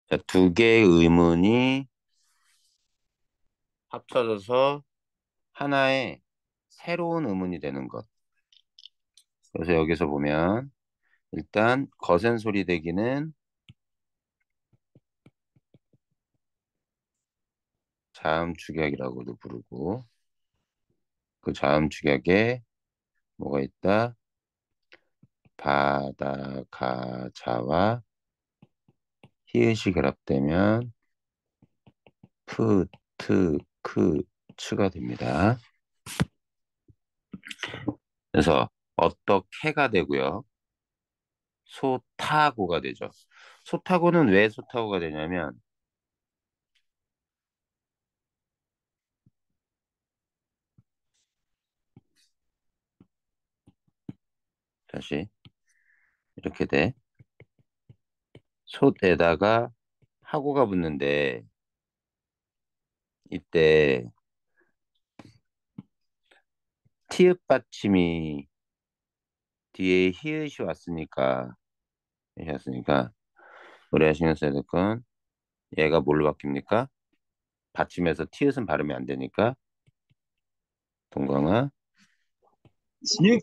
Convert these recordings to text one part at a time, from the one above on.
자, 두 개의 의문이 합쳐져서 하나의 새로운 의문이 되는 것. 그래서 여기서 보면 일단 거센 소리 대기는 자음 축약이라고도 부르고 그 자음 축약에 뭐가 있다? 바다, 가, 자와 히읗이 결합되면 프, 트, 크, 추가 됩니다. 그래서 어떻게가 되고요. 소타고가 되죠. 소타고는 왜 소타고가 되냐면 다시 이렇게 돼. 솥에다가 하고가 붙는데 이때 티읕 받침이 뒤에 히읗이 왔으니까 노래하시면서 해야 될 건 얘가 뭘로 바뀝니까? 받침에서 티읕은 발음이 안 되니까 동광아 지읒,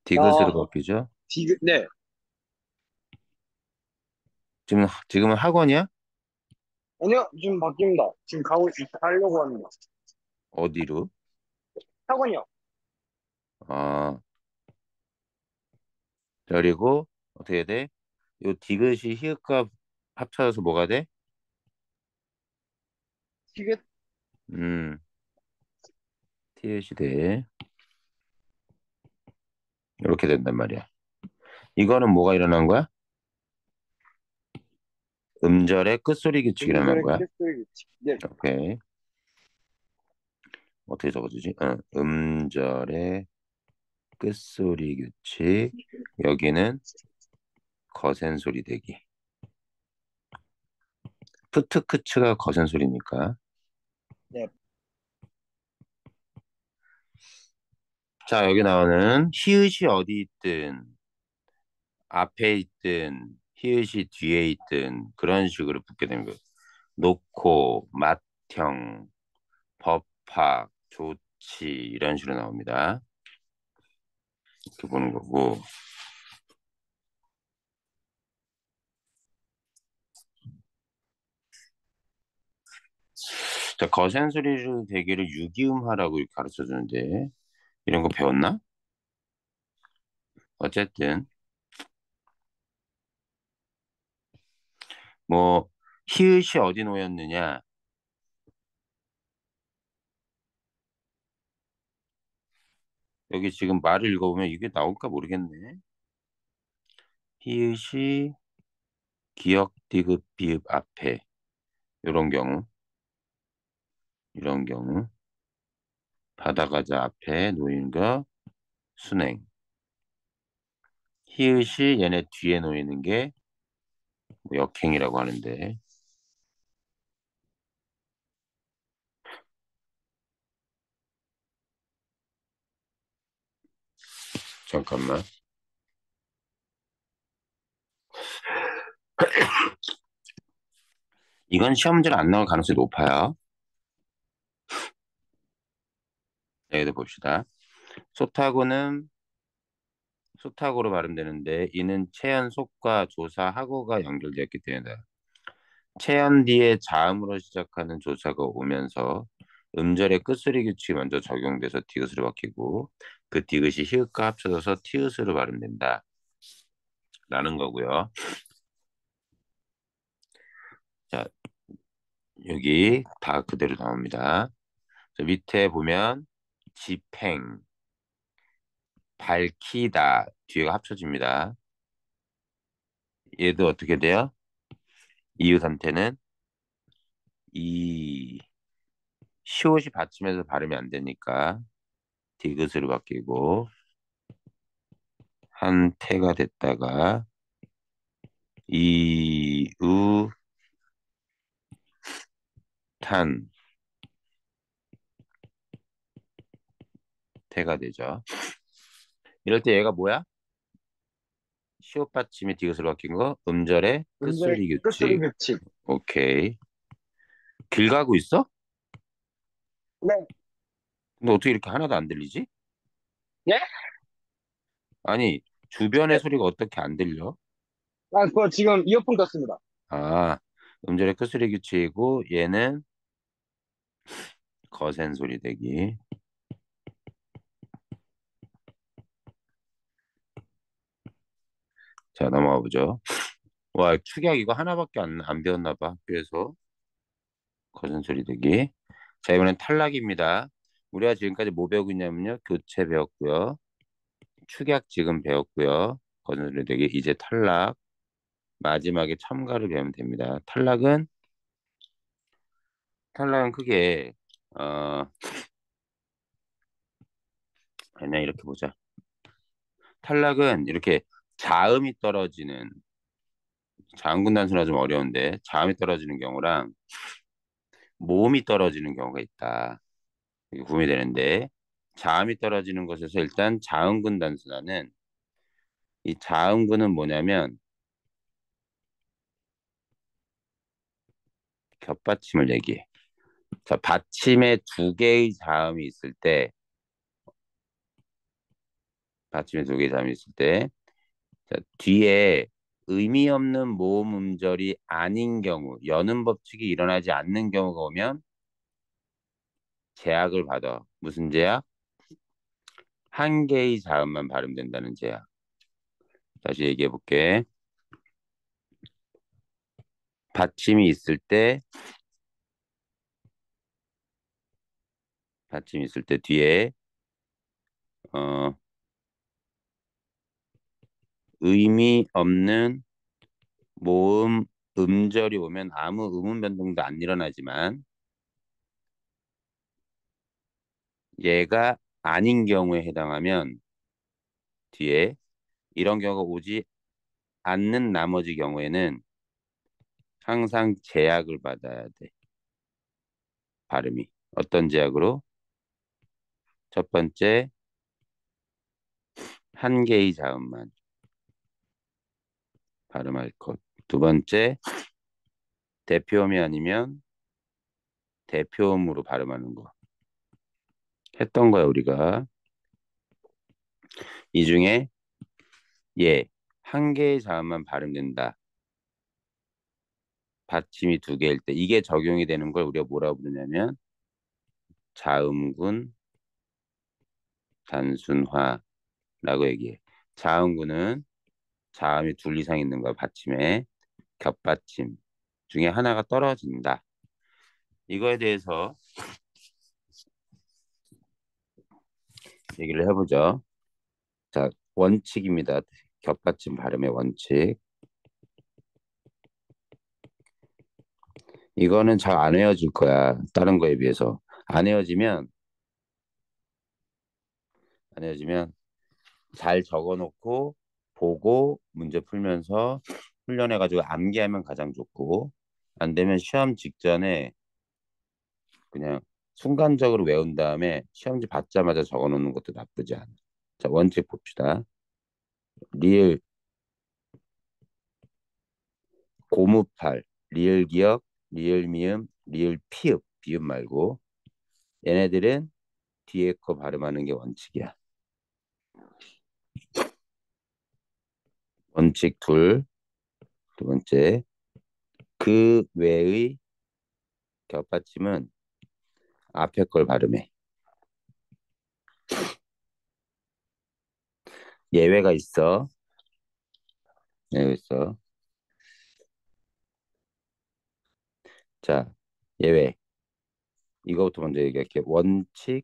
디귿으로 아, 바뀌죠. 네. 지금은 학원이야? 아니요, 지금 바뀝니다. 지금 가려고 합니다. 어디로? 학원이요. 아 그리고 어떻게 돼? 요 디귿이 히읗과 합쳐져서 뭐가 돼? 지읒, 음 티읕이 돼. 이렇게 된단 말이야. 이거는 뭐가 일어난 거야? 음절의 끝소리 규칙이 일어난 음절의 거야. 캐스터의 규칙. 네. 오케이. 어떻게 적어주지? 음절의 끝소리 규칙. 여기는 거센 소리 대기. 푸트크츠가 거센 소리니까. 네. 자, 여기 나오는 히읗이 어디 있든, 앞에 있든, 히읗이 뒤에 있든, 그런 식으로 붙게 되는 거예요. 놓고, 맏형, 법학, 조치, 이런 식으로 나옵니다. 이렇게 보는 거고. 자, 거센 소리를 대기를 유기음하라고 가르쳐 주는데, 이런 거 배웠나? 어쨌든, 뭐, 히읗이 어디 놓였느냐? 여기 지금 말을 읽어보면 이게 나올까 모르겠네. 히읗이 기역, 디귿, 비읍 앞에, 이런 경우, 이런 경우, 바다가자 앞에 놓인 거, 순행. 히읗이 얘네 뒤에 놓이는 게뭐 역행이라고 하는데, 잠깐만. 이건 시험 문제로 안 나올 가능성이 높아요. 여기도 봅시다. 소타고는 소타고로 발음되는데 이는 체연 속과 조사 하고가 연결되었기 때문이다. 체연 뒤에 자음으로 시작하는 조사가 오면서 음절의 끝소리 규칙이 먼저 적용돼서 디귿으로 바뀌고 그 디귿이 히읗과 합쳐져서 티읕으로 발음된다. 라는 거고요. 자, 여기 다 그대로 나옵니다. 자, 밑에 보면 집행, 밝히다 뒤에가 합쳐집니다. 얘도 어떻게 돼요? 이웃한테는 이 시옷이 받침해서 발음이 안 되니까 디귿으로 바뀌고 한태가 됐다가 이웃한 태가 되죠. 이럴 때 얘가 뭐야? 시옷 받침이 디귿으로 바뀐 거 음절의 음절의 끝소리 끝소리 규칙. 규칙. 오케이. 길 가고 있어? 네. 근데 어떻게 이렇게 하나도 안 들리지? 예? 아니, 주변의 네. 소리가 어떻게 안 들려? 아, 그거 지금 이어폰 꼈습니다. 아, 음절의 끝소리 규칙이고 얘는 거센 소리 대기. 자, 넘어가 보죠. 와, 축약 이거 하나밖에 안 배웠나 봐, 학교에서. 거센 소리 대기. 자, 이번엔 탈락입니다. 우리가 지금까지 뭐 배우고 있냐면요. 교체 배웠고요. 축약 지금 배웠고요. 거센 소리 대기. 이제 탈락. 마지막에 첨가를 배우면 됩니다. 탈락은 크게, 어, 그냥 이렇게 보자. 탈락은 이렇게 자음이 떨어지는, 자음군 단수나 좀 어려운데, 자음이 떨어지는 경우랑 모음이 떨어지는 경우가 있다. 이게 구분이 되는데, 자음이 떨어지는 것에서 일단 자음군 단순화는 이 자음군은 뭐냐면 겹받침을 얘기해. 자, 받침에 두 개의 자음이 있을 때, 받침에 두 개의 자음이 있을 때, 자, 뒤에 의미 없는 모음 음절이 아닌 경우, 여는 법칙이 일어나지 않는 경우가 오면 제약을 받아. 무슨 제약? 한 개의 자음만 발음된다는 제약. 다시 얘기해 볼게. 받침이 있을 때, 받침이 있을 때 뒤에 어, 의미 없는 모음 음절이 오면 아무 음운 변동도 안 일어나지만 얘가 아닌 경우에 해당하면 뒤에 이런 경우가 오지 않는 나머지 경우에는 항상 제약을 받아야 돼. 발음이. 어떤 제약으로? 첫 번째, 한 개의 자음만 발음할 것. 두 번째, 대표음이 아니면 대표음으로 발음하는 거. 했던 거야, 우리가. 이 중에 예, 한 개의 자음만 발음된다. 받침이 두 개일 때 이게 적용이 되는 걸 우리가 뭐라고 부르냐면 자음군 단순화라고 얘기해. 자음군은 자음이 둘 이상 있는 거야. 받침에 겹받침 중에 하나가 떨어진다. 이거에 대해서 얘기를 해보죠. 자, 원칙입니다. 겹받침 발음의 원칙. 이거는 잘 안 외워질 거야. 다른 거에 비해서. 안 외워지면 안 외워지면 잘 적어놓고 보고 문제 풀면서 훈련해가지고 암기하면 가장 좋고 안 되면 시험 직전에 그냥 순간적으로 외운 다음에 시험지 받자마자 적어놓는 것도 나쁘지 않아. 자, 원칙 봅시다. 리을, 고무팔, 리을 기억, 리을 미음, 리을 피읍, 비읍 말고 얘네들은 뒤에 거 발음하는 게 원칙이야. 원칙 둘, 두 번째 그 외의 겹받침은 앞에 걸 발음해. 예외가 있어. 예외가 있어. 자, 예외. 이거부터 먼저 얘기할게. 원칙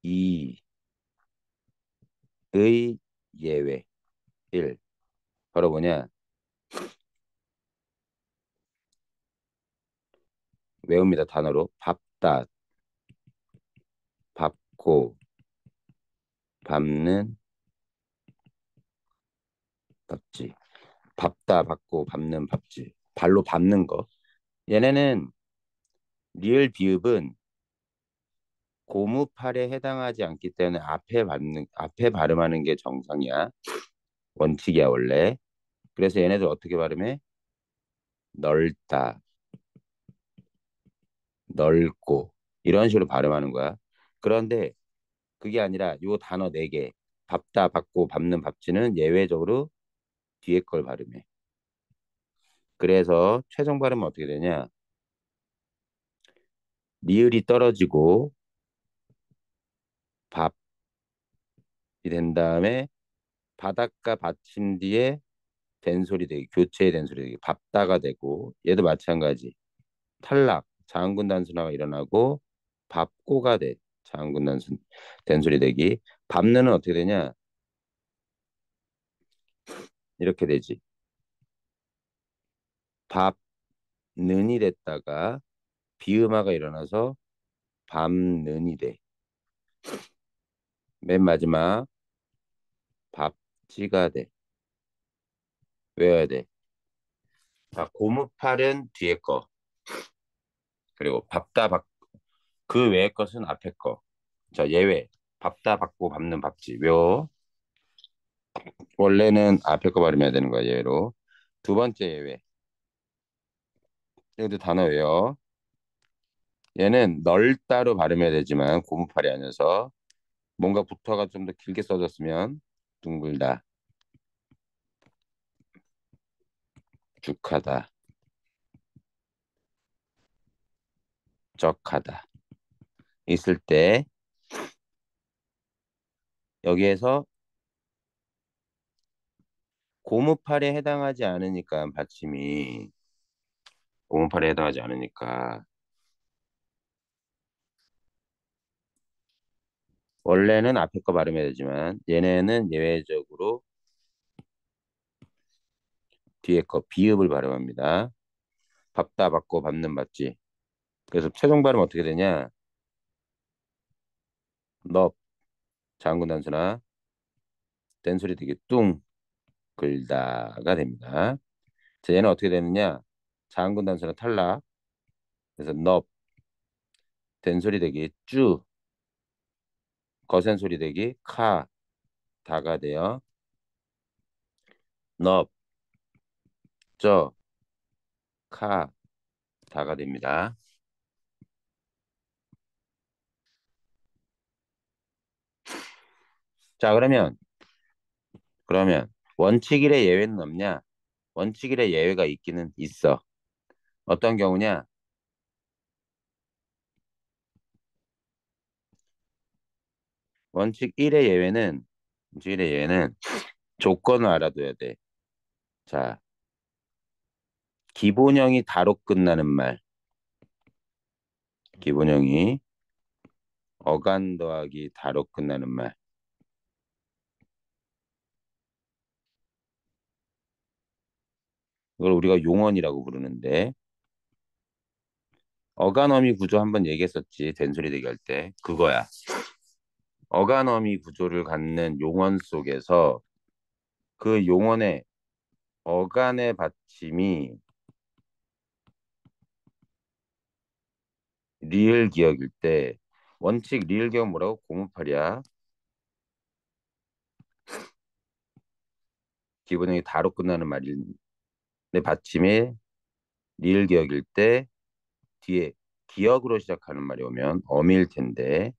2의 예외 1. 바로 뭐냐? 외웁니다. 단어로. 밥다, 밟고, 밟는, 밟지. 밟다, 밟고, 밟는, 밟지. 발로 밟는 거. 얘네는 리을 비읍은 고무팔에 해당하지 않기 때문에 앞에 발음하는 게 정상이야. 원칙이야, 원래. 그래서 얘네들 어떻게 발음해? 넓다, 넓고 이런 식으로 발음하는 거야. 그런데 그게 아니라 요 단어 네 개, 밥다, 받고, 밟는, 밥지는 예외적으로 뒤에 걸 발음해. 그래서 최종 발음은 어떻게 되냐? 리을이 떨어지고 밥이 된 다음에 바닷가 받침 뒤에 된 소리 되기, 교체의 된 소리 되기, 밥다가 되고 얘도 마찬가지. 탈락, 장군 단순화가 일어나고 밥고가 돼. 장군 단순 된 소리 되기. 밥는은 어떻게 되냐? 이렇게 되지. 밥는이 됐다가 비음화가 일어나서 밤는이 돼. 맨 마지막 밥지가 돼. 외워야 돼. 자, 고무팔은 뒤에 거. 그리고 밥다 밥, 그 외의 것은 앞에 거. 자, 예외. 밥다 받고 밟는 밥지. 외워. 원래는 앞에 거 발음해야 되는 거야, 예외로. 두 번째 예외. 여기도 단어 외워. 얘는 널따로 발음해야 되지만 고무팔이 아니어서 뭔가 붙어가 좀 더 길게 써졌으면 둥글다, 죽하다, 적하다 있을 때 여기에서 고무팔에 해당하지 않으니까 받침이 고무팔에 해당하지 않으니까 원래는 앞에 거 발음해야 되지만 얘네는 예외적으로 뒤에 거 비읍을 발음합니다. 밥다 받고 밟는 받지. 그래서 최종 발음 어떻게 되냐? 너 장군 단수나 된 소리 되게 뚱 글다가 됩니다. 자, 얘는 어떻게 되느냐? 장군 단수나 탈락. 그래서 된 소리 되기 쭈 거센 소리 되기 카 다가 돼요. 넙 카 다가 됩니다. 자, 그러면 원칙 일의 예외는 없냐? 원칙 일의 예외가 있기는 있어. 어떤 경우냐? 원칙 1의 예외는 조건을 알아둬야 돼. 자, 기본형이 다로 끝나는 말. 기본형이 어간 더하기 다로 끝나는 말. 이걸 우리가 용언이라고 부르는데 어간어미 구조 한번 얘기했었지. 된소리 대기할 때. 그거야. 어간어미 구조를 갖는 용언 속에서 그 용언의 어간의 받침이 리을 기억일 때 원칙 리을 기억 뭐라고? 고무팔이야. 기본형이 다로 끝나는 말인데 받침이 리을 기억일 때 뒤에 기억으로 시작하는 말이 오면 어미일 텐데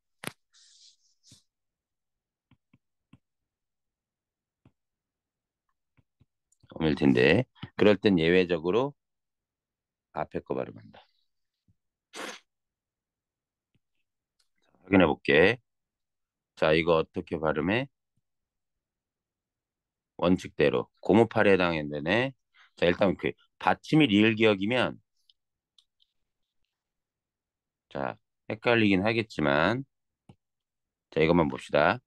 그럴 땐 예외적으로 앞에 거 발음한다. 확인해 볼게. 자, 이거 어떻게 발음해? 원칙대로 고무팔에 해당되네. 자, 일단 그 받침이 리을 기억이면 자, 헷갈리긴 하겠지만 자, 이것만 봅시다.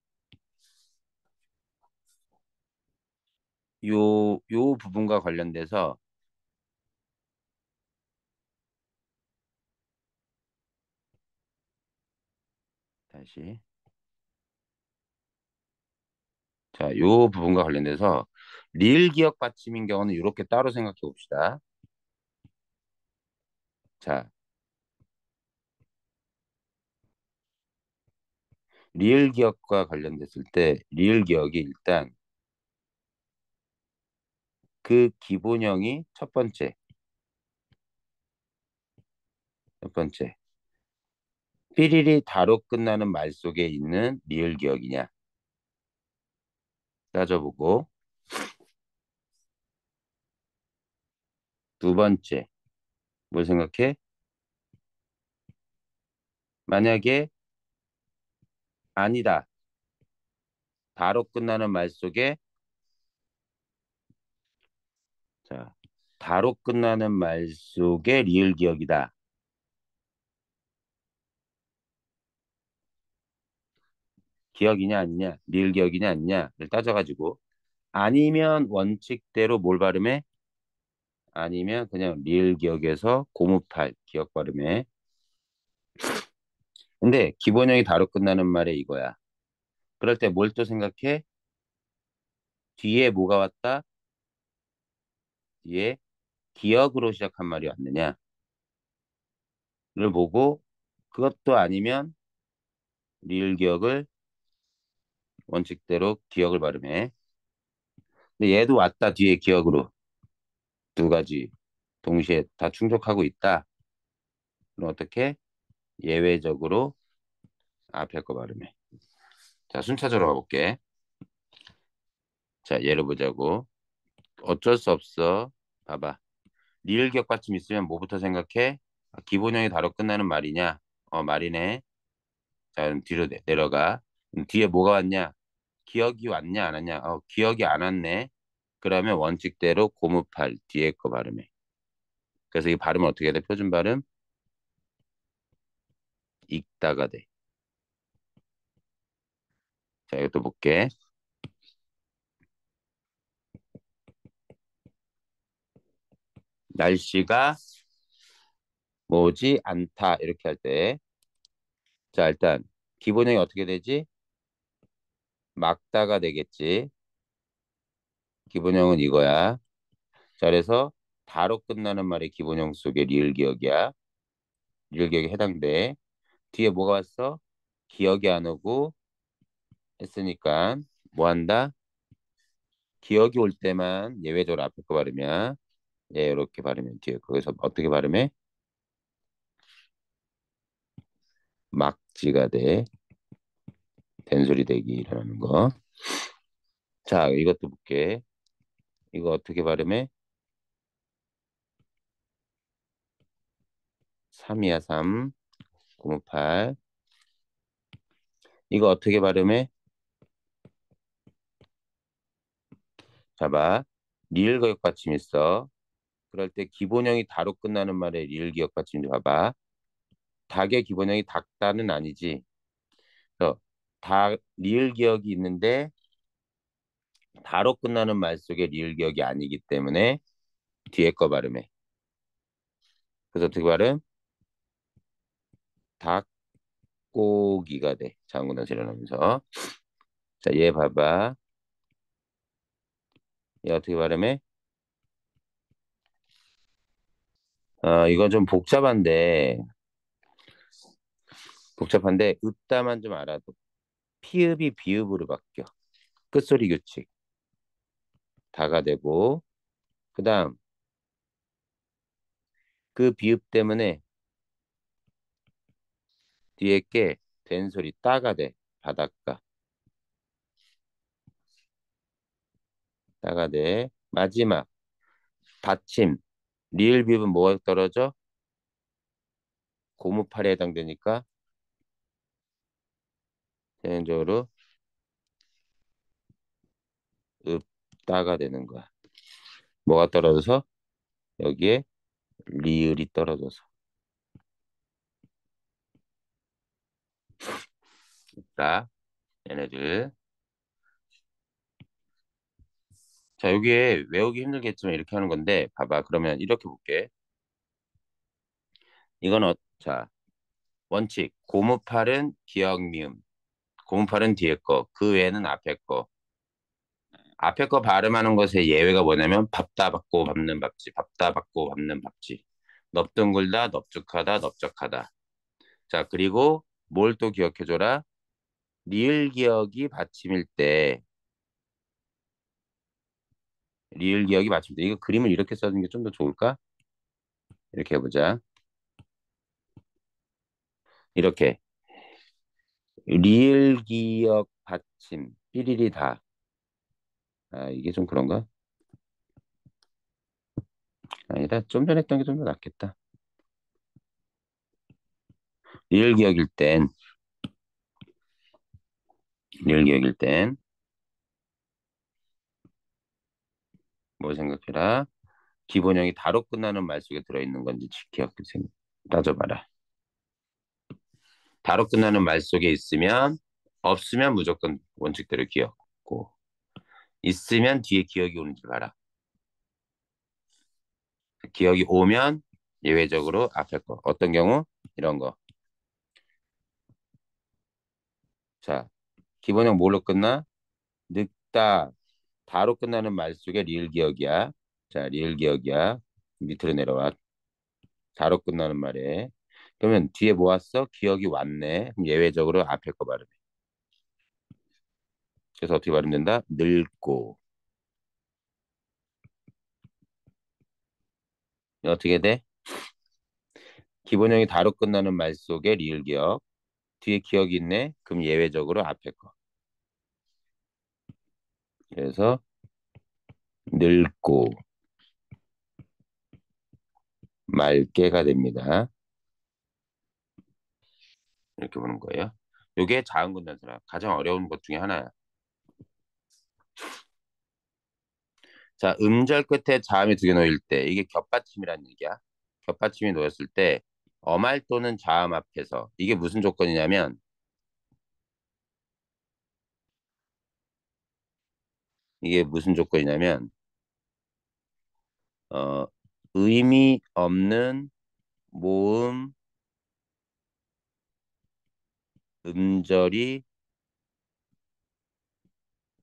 요 부분과 관련돼서 다시 자, 요 부분과 관련돼서 리을 기억 받침인 경우는 이렇게 따로 생각해 봅시다. 자, 리을 기억과 관련됐을 때 리을 기억이 일단 그 기본형이 첫 번째 첫 번째. 삐리리 다로 끝나는 말 속에 있는 리을 기억이냐? 따져보고. 두 번째. 뭘 생각해? 만약에 아니다. 다로 끝나는 말 속에 자, 다로 끝나는 말 속에 리을 기억이다. 기억이냐 아니냐? 리을 기억이냐 아니냐를 따져가지고 아니면 원칙대로 뭘 발음해? 아니면 그냥 리을 기억에서 고무팔 기억 발음해. 근데 기본형이 다로 끝나는 말에 이거야. 그럴 때 뭘 또 생각해? 뒤에 뭐가 왔다? 뒤에 기억으로 시작한 말이 왔느냐를 보고 그것도 아니면 리을 기억을 원칙대로 기억을 발음해. 근데 얘도 왔다 뒤에 기억으로 두 가지 동시에 다 충족하고 있다. 그럼 어떻게? 예외적으로 앞에 거 발음해. 자, 순차적으로 가볼게. 자, 예를 보자고. 어쩔 수 없어. 봐봐. 리을 기억 받침 있으면 뭐부터 생각해? 아, 기본형이 다로 끝나는 말이냐? 말이네. 자, 그럼 뒤로 내려가. 그럼 뒤에 뭐가 왔냐? 기억이 왔냐, 안 왔냐? 기억이 안 왔네. 그러면 원칙대로 고무팔 뒤에 거 발음해. 그래서 이 발음은 어떻게 해야 돼? 표준 발음? 읽다가 돼. 자, 이것도 볼게. 날씨가 뭐지 않다 이렇게 할 때, 자 일단 기본형이 어떻게 되지? 막다가 되겠지. 기본형은 이거야. 자 그래서 다로 끝나는 말의 기본형 속에 리을 기억이야. 리을 기억에 해당돼. 뒤에 뭐가 왔어? 기억이 안 오고 했으니까 뭐 한다? 기억이 올 때만 예외적으로 앞에 거 발음이야. 예, 이렇게 발음해. 뒤에 거기서 어떻게 발음해? 막지가 돼. 된소리 대기 일어나는 거. 자 이것도 볼게. 이거 어떻게 발음해? 3이야 3. 958. 이거 어떻게 발음해? 봐봐. 리을 기억 받침 있어. 그럴 때 기본형이 다로 끝나는 말에 리을 기억 받침 좀 봐봐. 닭의 기본형이 닭다는 아니지. 그래서 리을 기억이 있는데 다로 끝나는 말 속에 리을 기억이 아니기 때문에 뒤에 거 발음해. 그래서 어떻게 발음? 닭고기가 돼. 장군한테 일어나면서. 자, 얘 봐봐. 얘 어떻게 발음해? 이건 좀 복잡한데, 웃다만 좀 알아도. 피읍이 비읍으로 바뀌어. 끝소리 규칙. 다가 되고, 그 다음, 그 비읍 때문에 뒤에 게 된소리 따가 돼. 바닷가. 따가 돼. 마지막, 받침. 리을 비읍은 뭐가 떨어져? 고무팔에 해당되니까, 대표적으로 읍, 따가 되는 거야. 뭐가 떨어져서? 여기에 리을이 떨어져서. 자, 얘네들. 자, 여기에 외우기 힘들겠지만 이렇게 하는 건데, 봐봐. 그러면 이렇게 볼게. 이건, 자, 원칙. 고무팔은 기억 미음. 고무팔은 뒤에 거. 그 외에는 앞에 거. 앞에 거 발음하는 것의 예외가 뭐냐면 밥다 받고 밟는 밥지. 밥다 받고 밟는 밥지. 넙둥글다, 넙죽하다, 넓적하다. 자, 그리고 뭘 또 기억해줘라. 리을 기억이 받침일 때, 리을 기억이 받침일 때, 이거 그림을 이렇게 써주는 게 좀 더 좋을까? 이렇게 해보자. 이렇게 리을 기억 받침 삐리리 다. 아, 이게 좀 그런가? 아니다. 좀 전에 했던 게 좀 더 낫겠다. 리을 기억일 땐, 리을 기억일 땐, 뭐 생각해라. 기본형이 다로 끝나는 말 속에 들어있는 건지 따져봐라. 다로 끝나는 말 속에 있으면, 없으면 무조건 원칙대로 기억고, 있으면 뒤에 기억이 오는지 봐라. 기억이 오면 예외적으로 앞에 거. 어떤 경우? 이런 거. 자, 기본형 뭘로 끝나? 늙다, 다로 끝나는 말 속에 리을 기억이야. 자, 리을 기억이야. 밑으로 내려와. 다로 끝나는 말에. 그러면 뒤에 뭐 왔어? 기억이 왔네. 그럼 예외적으로 앞에 거 발음해. 그래서 어떻게 발음된다? 늙고. 어떻게 돼? 기본형이 다로 끝나는 말 속에 리을 기억. 뒤에 기억이 있네. 그럼 예외적으로 앞에 거. 그래서 늙고 맑게가 됩니다. 이렇게 보는 거예요. 이게 자음군단수라 가장 어려운 것 중에 하나야. 자, 음절 끝에 자음이 두 개 놓일 때 이게 겹받침이라는 얘기야. 겹받침이 놓였을 때 어말 또는 자음 앞에서 이게 무슨 조건이냐면 이게 무슨 조건이냐면 어, 의미 없는 모음 음절이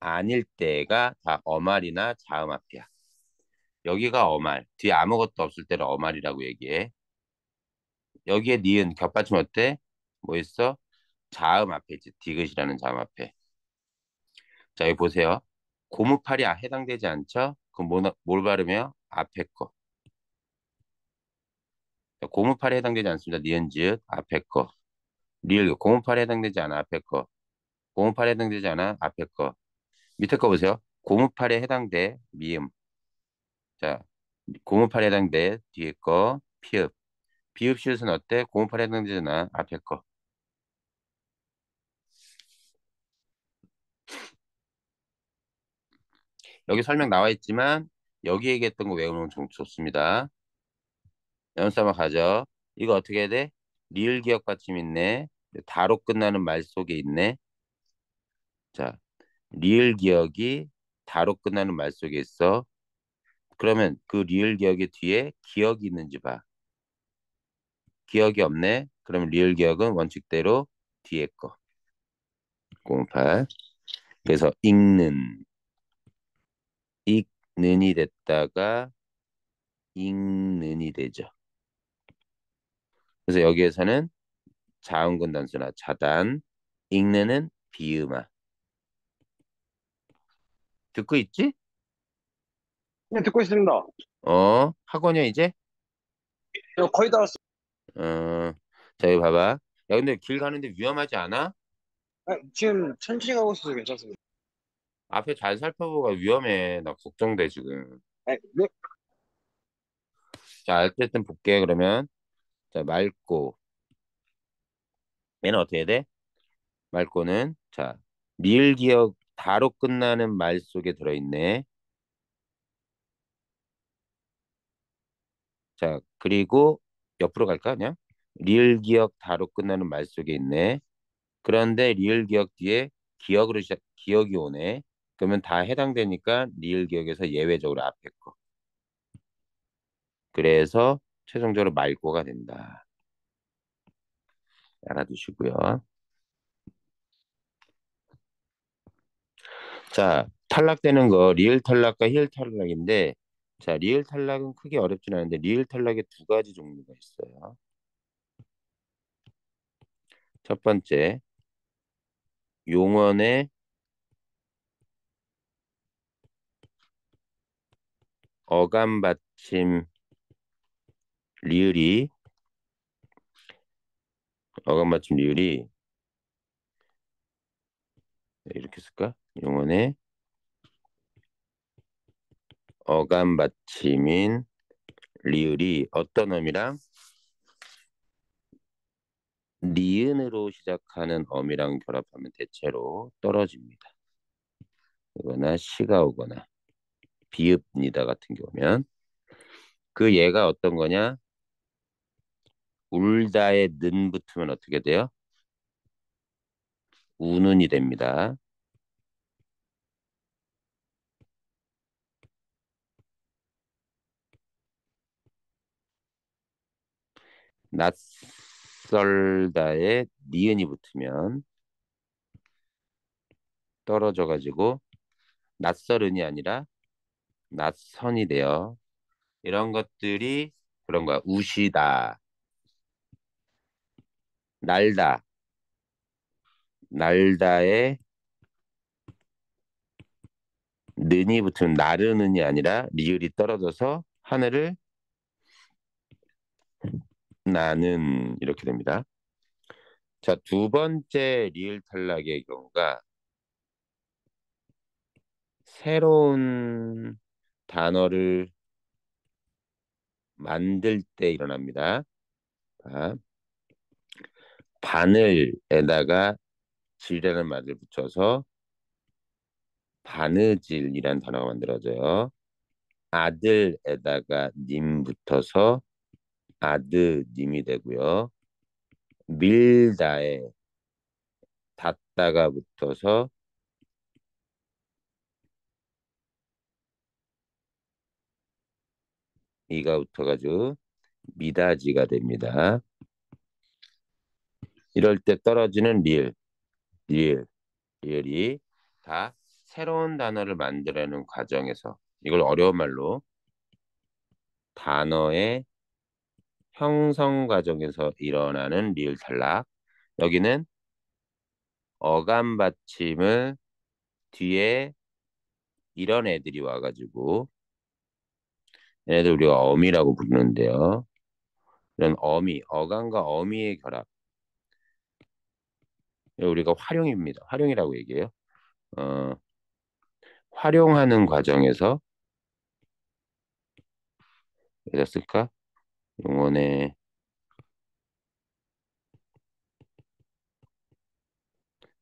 아닐 때가 다 어말이나 자음 앞이야. 여기가 어말, 뒤에 아무것도 없을 때를 어말이라고 얘기해. 여기에 니은 겹받침 어때? 뭐 있어? 자음 앞에 있지. 디귿이라는 자음 앞에. 자, 여기 보세요. 고무팔이 해당되지 않죠? 그럼 뭘 발음해요? 앞에 거. 자, 고무팔이 해당되지 않습니다. 니은지읒 앞에 거. 리을 고무팔이 해당되지 않아 앞에 거. 고무팔에 해당되지 않아 앞에 거. 밑에 거 보세요. 고무팔에 해당돼 미음. 자, 고무팔에 해당돼 뒤에 거 피읍. 비읍 시읒은 어때? 고무팔에 해당되지 않아 앞에 거. 여기 설명 나와 있지만 여기 얘기했던 거 외우면 좀 좋습니다. 연습 한번 가죠. 이거 어떻게 해야 돼? 리을 기억 받침 있네. 다로 끝나는 말 속에 있네. 자, 리을 기억이 다로 끝나는 말 속에 있어. 그러면 그 리을 기억의 뒤에 기억이 있는지 봐. 기억이 없네. 그러면 리을 기억은 원칙대로 뒤에 거. 058. 그래서 읽는이 됐다가 읽는이 되죠. 그래서 여기에서는 자음군 단수나 자단, 읽는은 비음아. 듣고 있지? 네, 듣고 있습니다. 학원이야 이제? 거의 다 왔어. 어, 자, 여기 봐봐. 야, 근데 길 가는데 위험하지 않아? 아, 지금 천천히 가고 있어서 괜찮습니다. 앞에 잘 살펴보고 위험해. 나 걱정돼, 지금. 아, 네, 자, 어쨌든 볼게, 그러면. 자, 맑고. 얘는 어떻게 해야 돼? 맑고는, 자, 리을 기억 다로 끝나는 말 속에 들어있네. 자, 그리고 옆으로 갈까, 그냥? 리을 기억 다로 끝나는 말 속에 있네. 그런데 리을 기억 뒤에 기억이 오네. 그러면 다 해당되니까 리을 기억에서 예외적으로 앞에 거. 그래서 최종적으로 말고가 된다. 알아두시고요. 자, 탈락되는 거 리을 탈락과 히읗 탈락인데 자, 리을 탈락은 크게 어렵진 않은데 리을 탈락에 두 가지 종류가 있어요. 첫 번째, 용언의 어감 받침 리을이 어감 받침 리을이 이렇게 쓸까? 용언의 어감 받침인 리을이 어떤 어미랑 니은으로 시작하는 어미랑 결합하면 대체로 떨어집니다. 그거나 시가 오거나 비읍니다 같은 경우면 그 얘가 어떤 거냐? 울다에 는 붙으면 어떻게 돼요? 우는이 됩니다. 낯설다에 니은이 붙으면 떨어져가지고 낯설은이 아니라 낯선이 돼요. 이런 것들이 그런 거야. 우시다, 날다, 날다에 는이 붙으면 나르는이 아니라 리을이 떨어져서 하늘을 나는 이렇게 됩니다. 자, 두 번째 리을 탈락의 경우가 새로운 단어를 만들 때 일어납니다. 자, 바늘에다가 질이라는 말을 붙여서 바느질이라는 단어가 만들어져요. 아들에다가 님 붙어서 아드님이 되고요. 밀다에 닫다가 붙어서 이가 붙어가지고 미다지가 됩니다. 이럴 때 떨어지는 리을, 리을이 다 새로운 단어를 만들어내는 과정에서 이걸 어려운 말로 단어의 형성 과정에서 일어나는 리을 탈락. 여기는 어감 받침을 뒤에 이런 애들이 와가지고 얘네들 우리가 어미라고 부르는데요. 이런 어미, 어감과 어미의 결합. 우리가 활용입니다. 활용이라고 얘기해요. 어, 활용하는 과정에서 어디다 쓸까? 용언의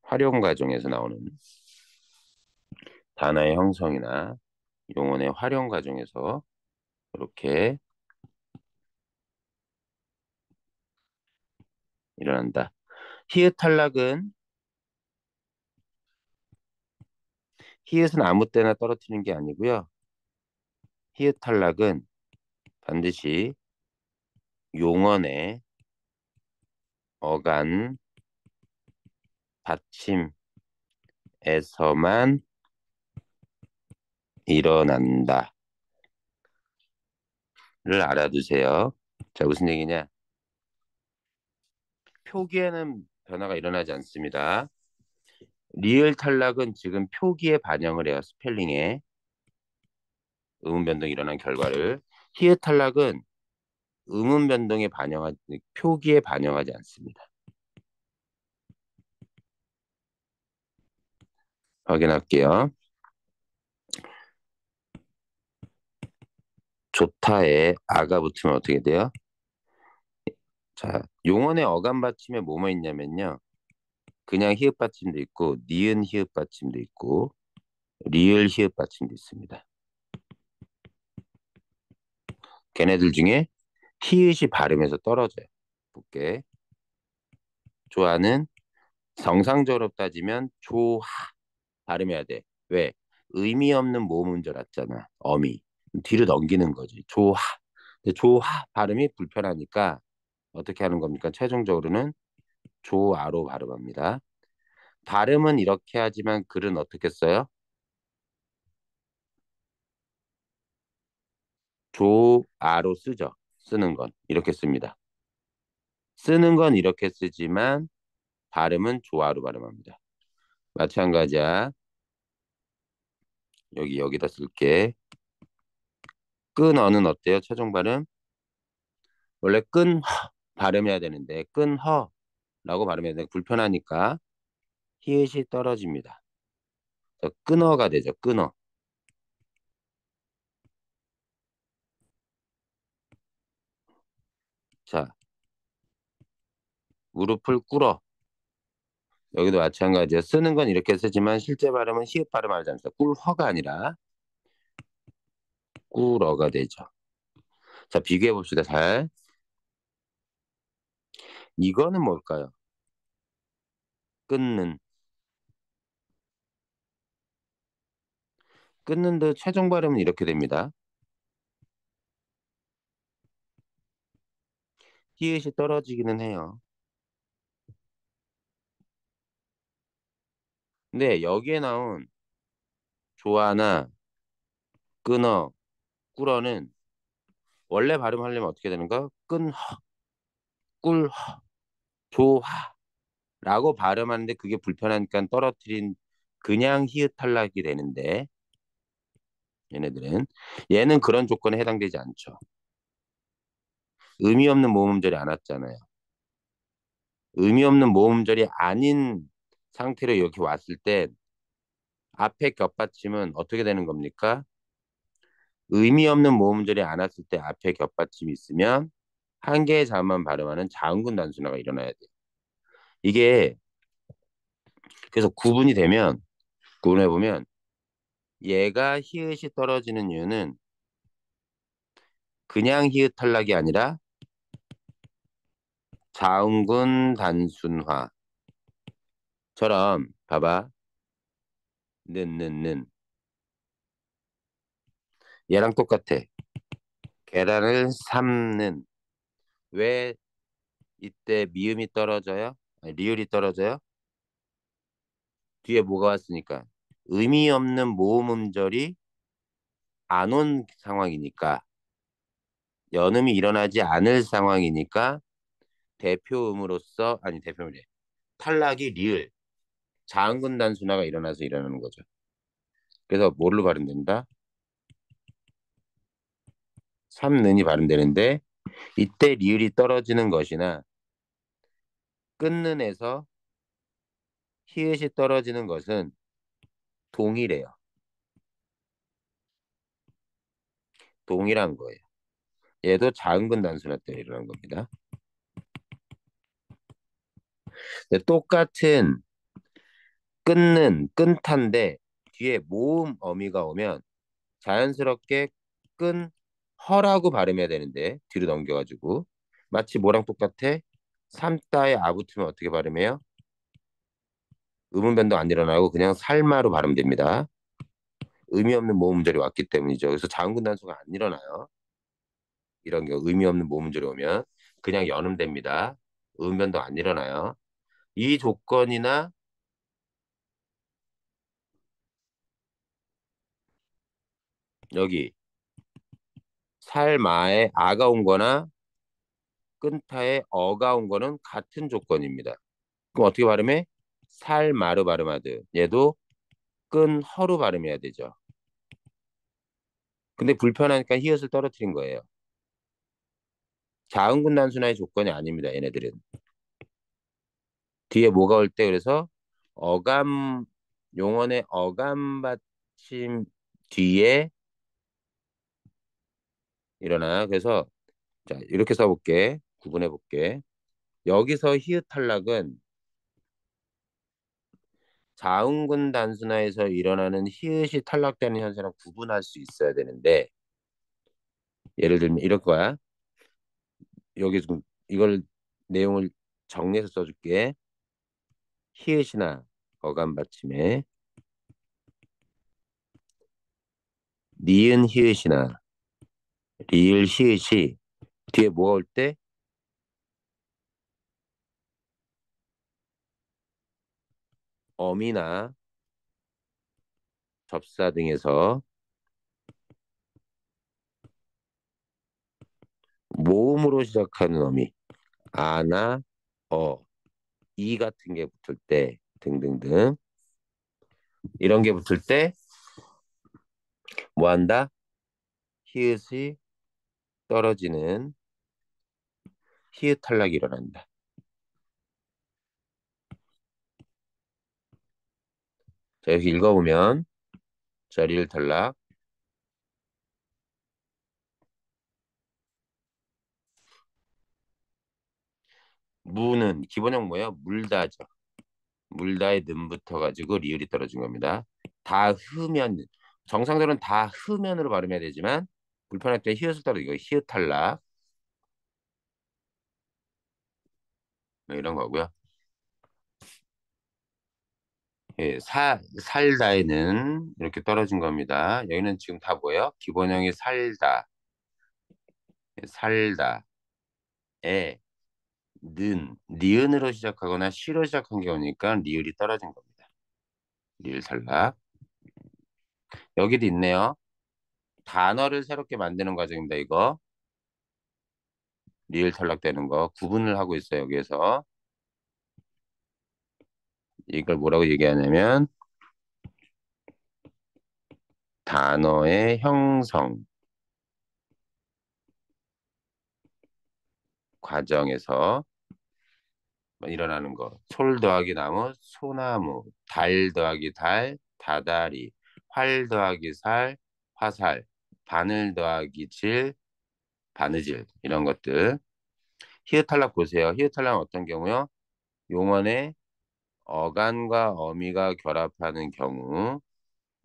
활용 과정에서 나오는 단어의 형성이나 용언의 활용 과정에서 이렇게 일어난다. 히읗 탈락은 히읗은 아무 때나 떨어뜨리는 게 아니고요. 히읗 탈락은 반드시 용언의 어간 받침에서만 일어난다를 알아두세요. 자, 무슨 얘기냐? 표기에는 변화가 일어나지 않습니다. 리을 탈락은 지금 표기에 반영을 해요. 스펠링에 음운 변동이 일어난 결과를. 히읗 탈락은 음운 변동에 반영하지 표기에 반영하지 않습니다. 확인할게요. 좋다에 아가 붙으면 어떻게 돼요? 자, 용언의 어감 받침에 뭐뭐 있냐면요. 그냥 히읗 받침도 있고 니은 히읗 받침도 있고 리을 히읗 받침도 있습니다. 걔네들 중에 히읗이 발음에서 떨어져요. 볼게. 좋아는 정상적으로 따지면 조하 발음해야 돼. 왜? 의미 없는 모음음절 같잖아. 어미. 뒤로 넘기는 거지. 조하. 근데 조하 발음이 불편하니까 어떻게 하는 겁니까? 최종적으로는 조아로 발음합니다. 발음은 이렇게 하지만 글은 어떻게 써요? 조아로 쓰죠. 쓰는 건 이렇게 씁니다. 쓰는 건 이렇게 쓰지만 발음은 조아로 발음합니다. 마찬가지야. 여기다 쓸게. 끈어는 어때요? 최종 발음? 원래 끈, 허 발음해야 되는데 끈허 라고 발음해야 돼. 불편하니까 히읗이 떨어집니다. 그래서 끊어가 되죠. 끊어. 자, 무릎을 꿇어. 여기도 마찬가지야. 쓰는 건 이렇게 쓰지만 실제 발음은 히읗 발음하지 않습니다. 꿀허가 아니라 꿀어가 되죠. 자, 비교해 봅시다. 잘. 이거는 뭘까요? 끊는. 끊는데 최종 발음은 이렇게 됩니다. 히읗이 떨어지기는 해요. 근데 여기에 나온 조아나 끊어, 꿀어는 원래 발음하려면 어떻게 되는가? 끊허, 꿀허, 조하라고 발음하는데 그게 불편하니까 떨어뜨린 그냥 히읗 탈락이 되는데 얘네들은 얘는 그런 조건에 해당되지 않죠. 의미 없는 모음절이 안 왔잖아요. 의미 없는 모음절이 아닌 상태로 이렇게 왔을 때 앞에 겹받침은 어떻게 되는 겁니까? 의미 없는 모음절이 안 왔을 때 앞에 겹받침이 있으면 한 개의 자만 발음하는 자음군 단순화가 일어나야 돼요. 이게 그래서 구분해 보면 얘가 히읗이 떨어지는 이유는 그냥 히읗 탈락이 아니라 자음군 단순화처럼 봐봐. 는 얘랑 똑같아. 계란을 삶는 왜 이때 미음이 떨어져요? 아니, 리을이 떨어져요? 뒤에 뭐가 왔으니까 의미 없는 모음 음절이 안 온 상황이니까 연음이 일어나지 않을 상황이니까 대표음으로서 아니 대표음이래 탈락이 리을 자음군 단순화가 일어나서 일어나는 거죠. 그래서 뭘로 발음된다? 삼는이 발음되는데 이때 리을이 떨어지는 것이나 끊는에서 히읗이 떨어지는 것은 동일해요. 동일한 거예요. 얘도 자음근 단순화 때문에 일어난 겁니다. 근데 똑같은 끊는 끊탄데 뒤에 모음 어미가 오면 자연스럽게 끈 허라고 발음해야 되는데 뒤로 넘겨가지고 마치 뭐랑 똑같아? 삼다에 아 붙으면 어떻게 발음해요? 음운 변동 안 일어나고 그냥 살마로 발음됩니다. 의미 없는 모음절이 왔기 때문이죠. 그래서 자음군 단수가 안 일어나요. 이런 경우 의미 없는 모음절이 오면 그냥 연음됩니다. 음 변동 안 일어나요. 이 조건이나 여기 살마에 아가 온 거나 끈타에 어가 온 거는 같은 조건입니다. 그럼 어떻게 발음해? 살마르 발음하듯 얘도 끈 허로 발음해야 되죠. 근데 불편하니까 히읗을 떨어뜨린 거예요. 자음군 단순화의 조건이 아닙니다. 얘네들은. 뒤에 뭐가 올 때 그래서 어감 용언의 어감 받침 뒤에 일어나. 그래서 자 이렇게 써볼게. 구분해 볼게. 여기서 히읗 탈락은 자음군 단순화에서 일어나는 히읗이 탈락되는 현상을 구분할 수 있어야 되는데 예를 들면 이럴 거야. 여기 좀 이걸 내용을 정리해서 써줄게. 히읗이나 어감 받침에 니은 히읗이나 리을 히읗이 뒤에 뭐가 올 때 어미나 접사 등에서 모음으로 시작하는 어미 아나 어, 이 같은 게 붙을 때 등등등 이런 게 붙을 때 뭐 한다? 히읗이 떨어지는 히읗 탈락이 일어난다. 자, 여기 읽어보면, 자, 리을 탈락. 무는 기본형 뭐예요? 물다죠. 물다에 는 붙어가지고 리을이 떨어진 겁니다. 다 흐면, 정상적으로는 다 흐면으로 발음해야 되지만, 불편할 때 히읗을 떨어지고, 히읗 탈락. 뭐 이런 거고요. 예, 살다에는 이렇게 떨어진 겁니다. 여기는 지금 다 뭐예요? 기본형이 살다, 살다에 니은으로 시작하거나 시로 시작한 경우니까 리을이 떨어진 겁니다. 리을 탈락. 여기도 있네요. 단어를 새롭게 만드는 과정입니다. 이거 리을 탈락되는 거 구분을 하고 있어요. 여기에서 이걸 뭐라고 얘기하냐면 단어의 형성 과정에서 일어나는 거. 솔 더하기 나무, 소나무. 달 더하기 달, 다다리. 활 더하기 살, 화살. 바늘 더하기 질, 바느질. 이런 것들. 히읗 탈락 보세요. 히읗 탈락은 어떤 경우요? 용언에 어간과 어미가 결합하는 경우,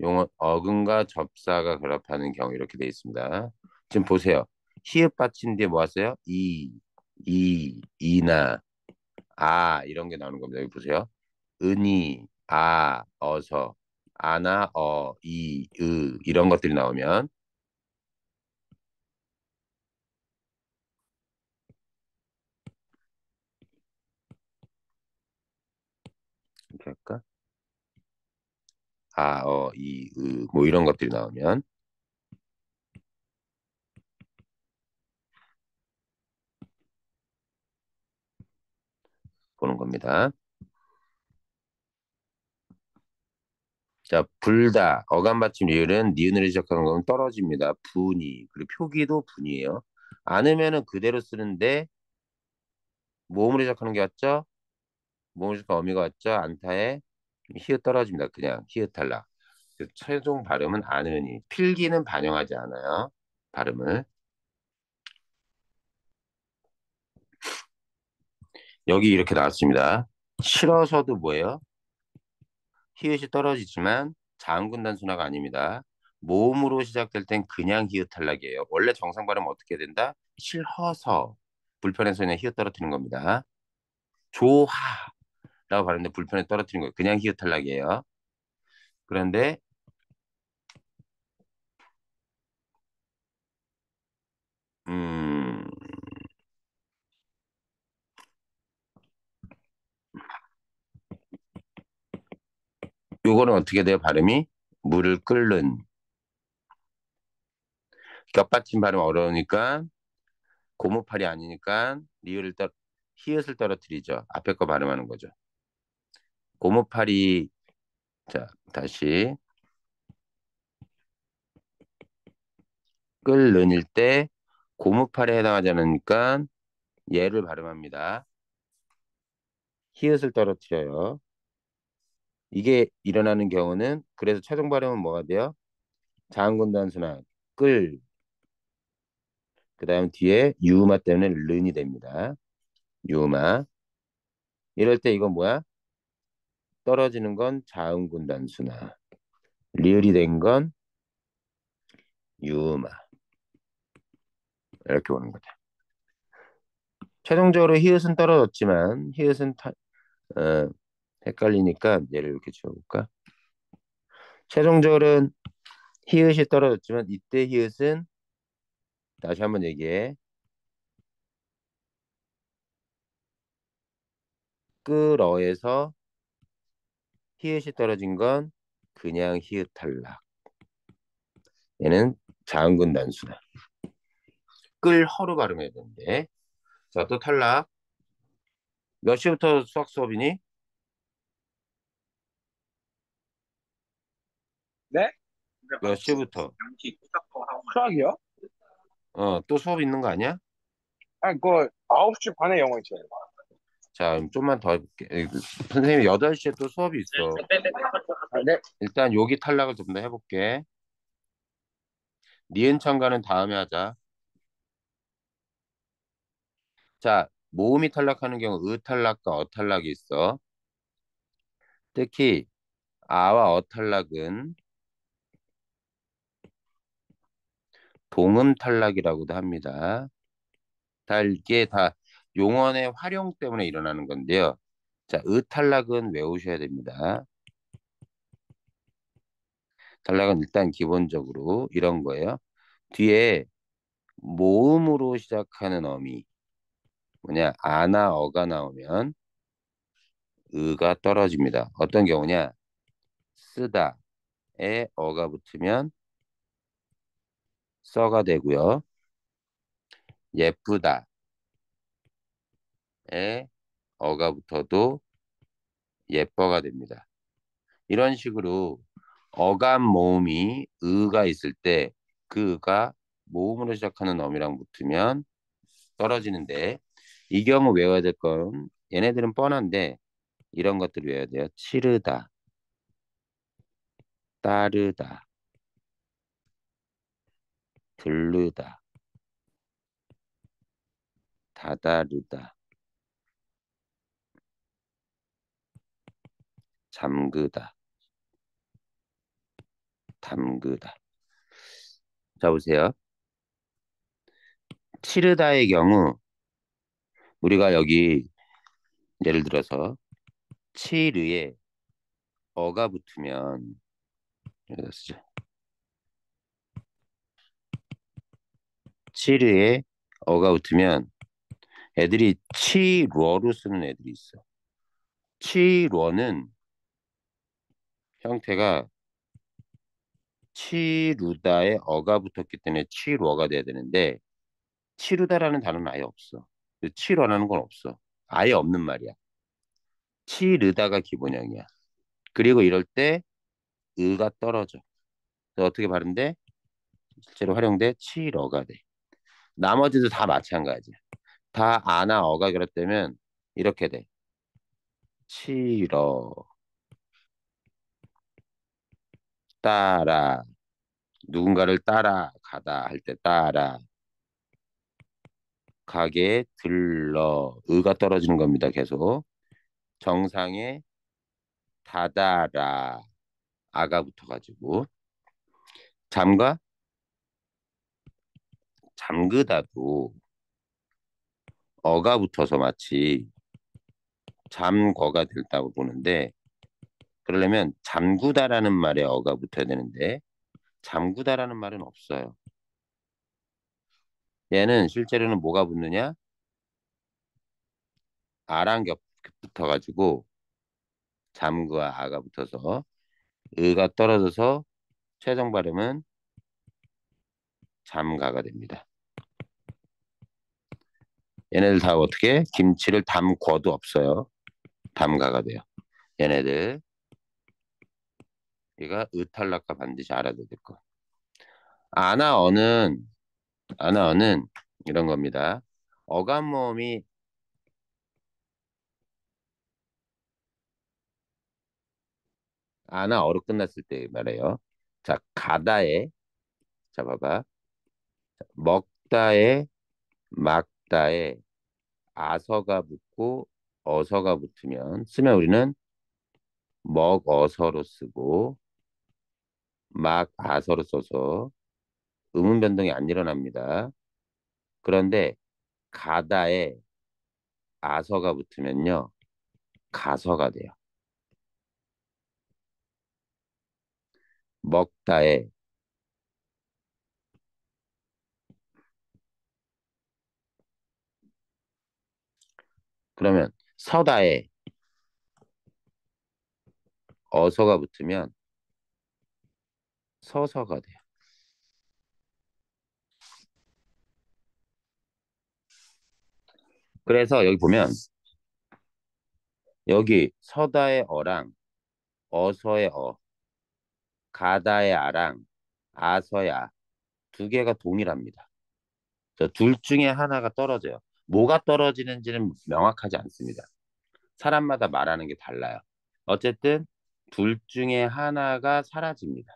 용언 어근과 접사가 결합하는 경우 이렇게 되어 있습니다. 지금 보세요. 히읗 받침 뒤에 뭐 왔어요? 이나, 이런 게 나오는 겁니다. 여기 보세요. 은이, 어서, 아나, 이런 것들이 나오면 이렇게 할까? 뭐 이런 것들이 나오면 보는 겁니다. 자, 불다, 어감 받침 리을은 니은으로 시작하는 건 떨어집니다. 분이, 그리고 표기도 분이에요. 않으면은 그대로 쓰는데 모음으로 시작하는 게 맞죠? 모음으로 시작하는 어미가 맞죠? 안타에 히읗 떨어집니다. 그냥 히읗 탈락. 그래서 최종 발음은 않으니 필기는 반영하지 않아요. 발음을. 여기 이렇게 나왔습니다. 싫어서도 뭐예요? 히읗이 떨어지지만 자음군 단순화가 아닙니다. 모음으로 시작될 땐 그냥 히읗 탈락이에요. 원래 정상 발음 어떻게 된다? 싫어서 불편해서 그냥 히읗 떨어뜨리는 겁니다. 좋아라고 발음인데 불편해 떨어뜨리는 거예요. 그냥 히읗 탈락이에요. 그런데 음 요거는 어떻게 돼요? 발음이 물을 끓는 겹받침 발음 어려우니까 고무팔이 아니니까 히읗을 떨어뜨리죠. 앞에 거 발음하는 거죠. 고무팔이 자 다시 끌는일 때 고무팔에 해당하지 않으니까 얘를 발음합니다. 히읗을 떨어뜨려요. 이게 일어나는 경우는 그래서 최종 발음은 뭐가 돼요? 자음군 단수나 끌, 그 다음 뒤에 유음화 때문에 른이 됩니다. 유음화. 이럴 때 이건 뭐야? 떨어지는 건 자음군 단수나 리을이 된 건 유음화. 이렇게 오는 거죠. 최종적으로 히읗은 떨어졌지만 어, 헷갈리니까 얘를 이렇게 지워볼까? 최종적으로는 히읗이 떨어졌지만 이때 히읗은 다시 한번 얘기해. 끌어에서 히읗이 떨어진 건 그냥 히읗 탈락. 얘는 자음군 단수다. 끌 허로 발음해야 되는데. 자, 또 탈락. 몇 시부터 수학 수업이니? 네? 몇 시부터? 수학이요? 또 수업 있는 거 아니야? 아니, 그거 9시 반에 영어 있어요. 자, 좀만 더 해볼게. 선생님 8시에 또 수업이 있어. 아, 네. 일단 여기 탈락을 좀 더 해볼게. 니은천가는 다음에 하자. 자, 모음이 탈락하는 경우 의 탈락과 어 탈락이 있어. 특히 아와 어 탈락은 동음 탈락이라고도 합니다. 이게 다 용언의 활용 때문에 일어나는 건데요. 자, 의 탈락은 외우셔야 됩니다. 탈락은 일단 기본적으로 이런 거예요. 뒤에 모음으로 시작하는 어미, 뭐냐, 아나 어가 나오면 의가 떨어집니다. 어떤 경우냐, 쓰다에 어가 붙으면 써가 되고요. 예쁘다에 어가 붙어도 예뻐가 됩니다. 이런 식으로 어감 모음이 의가 있을 때 그 의가 모음으로 시작하는 어미랑 붙으면 떨어지는데, 이 경우 외워야 될 건 얘네들은 뻔한데 이런 것들 외워야 돼요. 치르다, 따르다, 들르다, 다다르다, 잠그다, 담그다. 자, 보세요. 치르다의 경우 우리가 여기 예를 들어서 치르에 어가 붙으면, 여기다 쓰죠. 치르에 어가 붙으면 애들이 치러로 쓰는 애들이 있어. 치러는 형태가 치루다에 어가 붙었기 때문에 치러가 돼야 되는데, 치르다라는 단어는 아예 없어. 치러라는 건 없어. 아예 없는 말이야. 치르다가 기본형이야. 그리고 이럴 때 의가 떨어져. 그래서 어떻게 바른데? 실제로 활용돼 치러가 돼. 나머지도 다 마찬가지야. 다 아나 어가 결합되면 이렇게 돼. 치러, 따라, 누군가를 따라가다 할 때 따라, 가게 들러, 의가 떨어지는 겁니다. 계속. 정상에 다다라, 아가 붙어가지고. 잠가, 잠그다도 어가 붙어서 마치 잠거가 됐다고 보는데, 그러려면 잠구다라는 말에 어가 붙어야 되는데 잠구다라는 말은 없어요. 얘는 실제로는 뭐가 붙느냐? 아랑 겹 붙어가지고 잠과 아가 붙어서 의가 떨어져서 최종 발음은 잠가가 됩니다. 얘네들 다 어떻게? 김치를 담궈도 없어요. 담가가 돼요. 얘네들. 얘가 의탈락과 반드시 알아둬야 될 거. 아나어는 아나어는 이런 겁니다. 어감 모음이 아나어로 끝났을 때 말해요. 자, 가다에, 자 봐봐. 먹다에, 막다에 아서가 붙고 어서가 붙으면 쓰면 우리는 먹어서로 쓰고 막아서로 써서 음운 변동이 안 일어납니다. 그런데 가다에 아서가 붙으면요, 가서가 돼요. 먹다에, 그러면 서다에 어서가 붙으면 서서가 돼요. 그래서 여기 보면 여기 서다의 어랑 어서의 어, 가다의 아랑 아서의 아, 두 개가 동일합니다. 둘 중에 하나가 떨어져요. 뭐가 떨어지는지는 명확하지 않습니다. 사람마다 말하는 게 달라요. 어쨌든 둘 중에 하나가 사라집니다.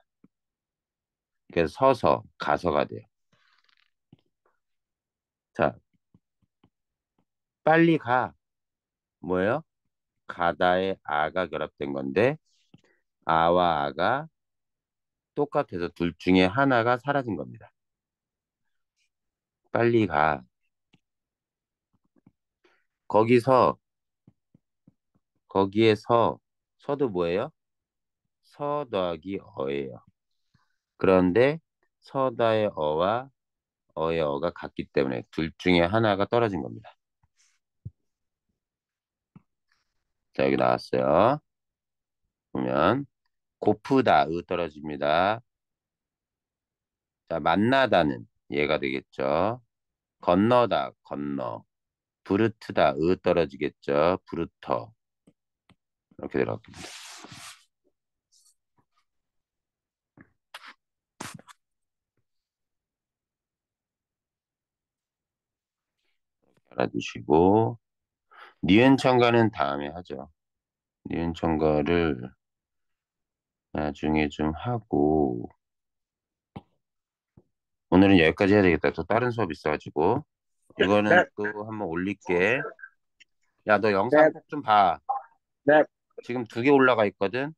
그래서 서서 가서가 돼요. 자, 빨리 가. 뭐예요? 가다에 아가 결합된 건데 아와 아가 똑같아서 둘 중에 하나가 사라진 겁니다. 빨리 가. 거기서 거기에서 서도 뭐예요? 서 더하기 어예요. 그런데 서다의 어와 어의 어가 같기 때문에 둘 중에 하나가 떨어진 겁니다. 자, 여기 나왔어요. 보면 고프다 으 떨어집니다. 자, 만나다는 얘가 되겠죠. 건너다 건너. 부르트다 으 떨어지겠죠. 부르터. 이렇게 들어갑니다. 알아두시고 니은 청가는 다음에 하죠. 니은 청가를 나중에 좀 하고 오늘은 여기까지 해야 되겠다. 또 다른 수업 있어가지고 이거는 네, 또 한번 올릴게. 야, 너 영상 네, 꼭 좀 봐. 네. 지금 2개 올라가 있거든.